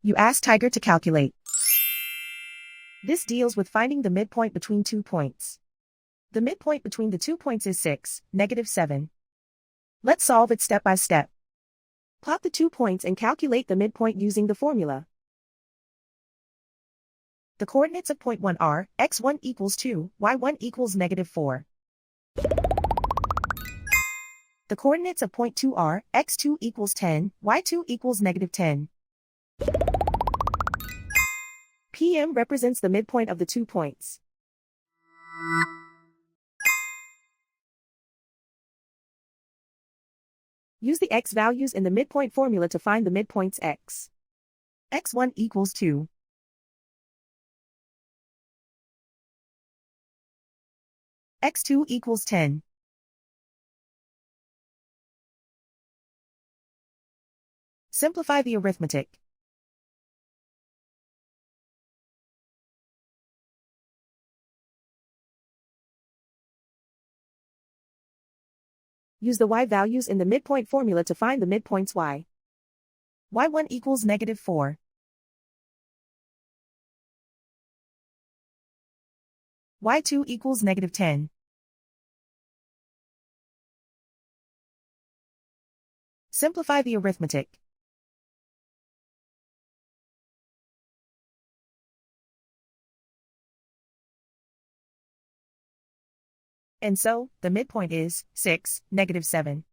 You ask Tiger to calculate. This deals with finding the midpoint between 2 points. The midpoint between the 2 points is 6, -7. Let's solve it step by step. Plot the 2 points and calculate the midpoint using the formula. The coordinates of point 1 are, x1 equals 2, y1 equals -4. The coordinates of point 2 are, x2 equals 10, y2 equals -10. PM represents the midpoint of the 2 points. Use the x values in the midpoint formula to find the midpoints x. x1 equals 2. x2 equals 10. Simplify the arithmetic. Use the y values in the midpoint formula to find the midpoints y. y1 equals -4. y2 equals -10. Simplify the arithmetic. And so, the midpoint is 6, -7.